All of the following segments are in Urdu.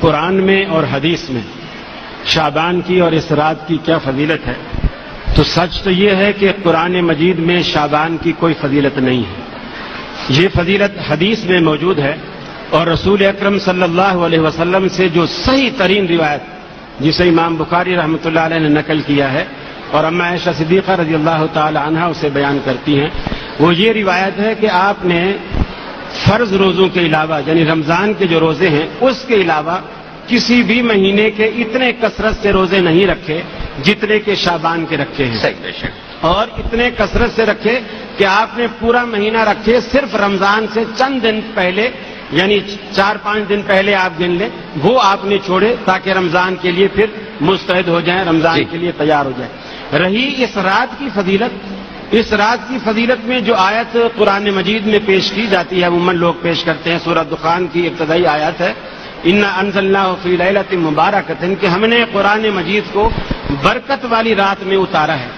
قرآن میں اور حدیث میں شعبان کی اور اس رات کی کیا فضیلت ہے، تو سچ تو یہ ہے کہ قرآن مجید میں شعبان کی کوئی فضیلت نہیں ہے. یہ فضیلت حدیث میں موجود ہے، اور رسول اکرم صلی اللہ علیہ وسلم سے جو صحیح ترین روایت جسے امام بخاری رحمۃ اللہ علیہ نے نقل کیا ہے اور اما عائشہ صدیقہ رضی اللہ تعالی عنہا اسے بیان کرتی ہیں، وہ یہ روایت ہے کہ آپ نے فرض روزوں کے علاوہ یعنی رمضان کے جو روزے ہیں اس کے علاوہ کسی بھی مہینے کے اتنے کثرت سے روزے نہیں رکھے جتنے کہ شعبان کے رکھے ہیں. اور اتنے کثرت سے رکھے کہ آپ نے پورا مہینہ رکھے، صرف رمضان سے چند دن پہلے یعنی 4-5 دن پہلے آپ گن لیں، وہ آپ نے چھوڑے تاکہ رمضان کے لیے پھر مستعد ہو جائیں، رمضان کے لیے تیار ہو جائیں. رہی اس رات کی فضیلت، اس رات کی فضیلت میں جو آیت قرآن مجید میں پیش کی جاتی ہے، عموماً لوگ پیش کرتے ہیں، سورہ دخان کی ابتدائی آیت ہے اِنَّا أَنزَلْنَاهُ فِي لَيْلَةٍ مُبَارَكَةٍ کہ ہم نے قرآن مجید کو برکت والی رات میں اتارا ہے.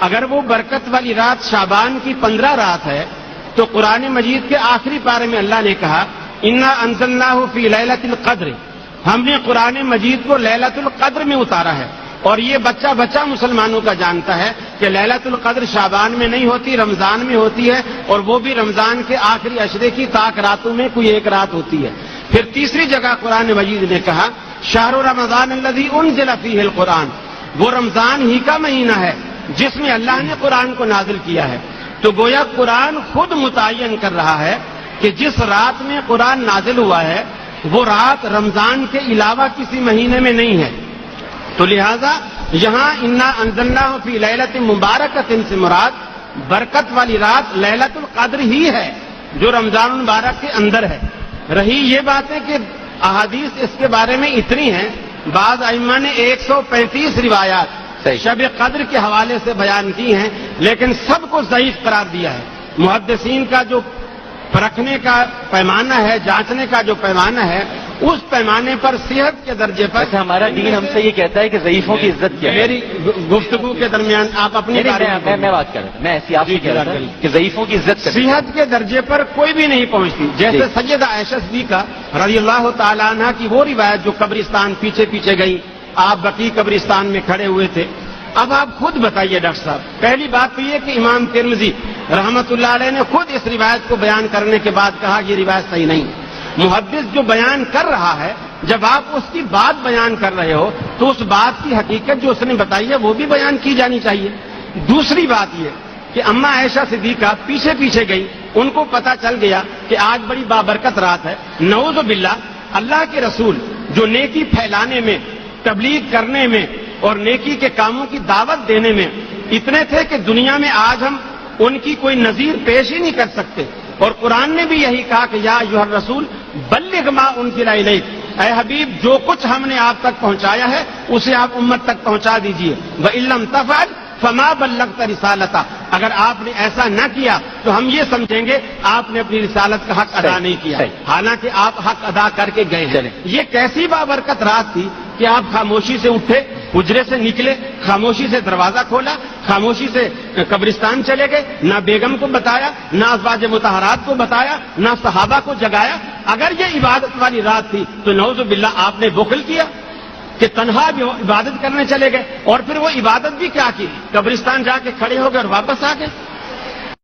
اگر وہ برکت والی رات شعبان کی 15 رات ہے تو قرآن مجید کے آخری پارے میں اللہ نے کہا اِنَّا أَنزَلْنَاهُ فِي لَيْلَةِ الْقَدْرِ ہم نے قرآن مجید کو لیلۃ القدر میں اتارا ہے. اور یہ بچہ بچہ مسلمانوں کا جانتا ہے کہ لیلۃ القدر شعبان میں نہیں ہوتی، رمضان میں ہوتی ہے، اور وہ بھی رمضان کے آخری عشرے کی طاق راتوں میں کوئی ایک رات ہوتی ہے. پھر تیسری جگہ قرآن مجید نے کہا شہر رمضان الذی انزل فیہ القرآن وہ رمضان ہی کا مہینہ ہے جس میں اللہ نے قرآن کو نازل کیا ہے. تو گویا قرآن خود متعین کر رہا ہے کہ جس رات میں قرآن نازل ہوا ہے وہ رات رمضان کے علاوہ کسی مہینے میں نہیں ہے. تو لہذا یہاں انا انزلناہ فی لیلۃ مبارکۃ سے مراد برکت والی رات لیلۃ القدر ہی ہے جو رمضان المبارک کے اندر ہے. رہی یہ بات ہے کہ احادیث اس کے بارے میں اتنی ہیں، بعض ائمہ نے 135 روایات شب قدر کے حوالے سے بیان کی ہیں، لیکن سب کو ضعیف قرار دیا ہے. محدثین کا جو پرکھنے کا پیمانہ ہے، جانچنے کا جو پیمانہ ہے، اس پیمانے پر صحت کے درجے پر ہمارا دین ہم سے یہ کہتا ہے کہ ضعیفوں کی عزت کیا ہے. میری گفتگو کے درمیان آپ اپنی میں بات کر رہا ہوں، میں ایسی آپ سے کہہ رہا تھا کہ ضعیفوں کی عزت صحت کے درجے پر کوئی بھی نہیں پہنچتی. جیسے سیدہ عائشہ صدیقہ رضی اللہ تعالیٰ عنہ کی وہ روایت جو قبرستان پیچھے پیچھے گئی، آپ بقیع قبرستان میں کھڑے ہوئے تھے. اب آپ خود بتائیے ڈاکٹر صاحب، پہلی بات تو یہ کہ امام ترمذی رحمت اللہ علیہ نے خود اس روایت کو بیان کرنے کے بعد کہا یہ روایت صحیح نہیں. محدث جو بیان کر رہا ہے جب آپ اس کی بات بیان کر رہے ہو تو اس بات کی حقیقت جو اس نے بتائی ہے وہ بھی بیان کی جانی چاہیے. دوسری بات یہ کہ اما عائشہ صدیقہ پیچھے پیچھے گئی، ان کو پتا چل گیا کہ آج بڑی بابرکت رات ہے. نعوذ باللہ اللہ کے رسول جو نیکی پھیلانے میں، تبلیغ کرنے میں اور نیکی کے کاموں کی دعوت دینے میں اتنے تھے کہ دنیا میں آج ہم ان کی کوئی نظیر پیش ہی نہیں کر سکتے. اور قرآن نے بھی یہی کہا کہ یا ایھا الرسول بلغ ما انزل الیک، اے حبیب جو کچھ ہم نے آپ تک پہنچایا ہے اسے آپ امت تک پہنچا دیجئے. وَإِن لَّمْ تَفْعَلْ فَمَا بَلَّغْتَ رِسَالَتَهُ اگر آپ نے ایسا نہ کیا تو ہم یہ سمجھیں گے آپ نے اپنی رسالت کا حق ادا نہیں کیا، حالانکہ آپ حق ادا کر کے گئے ہیں. یہ کیسی بابرکت رات تھی کہ آپ خاموشی سے اٹھے، حجرے سے نکلے، خاموشی سے دروازہ کھولا، خاموشی سے قبرستان چلے گئے، نہ بیگم کو بتایا، نہ ازواج مطہرات کو بتایا، نہ صحابہ کو جگایا. اگر یہ عبادت والی رات تھی تو نعوذ باللہ آپ نے بخل کیا کہ تنہا بھی عبادت کرنے چلے گئے. اور پھر وہ عبادت بھی کیا کی، قبرستان جا کے کھڑے ہو گئے اور واپس آ گئے.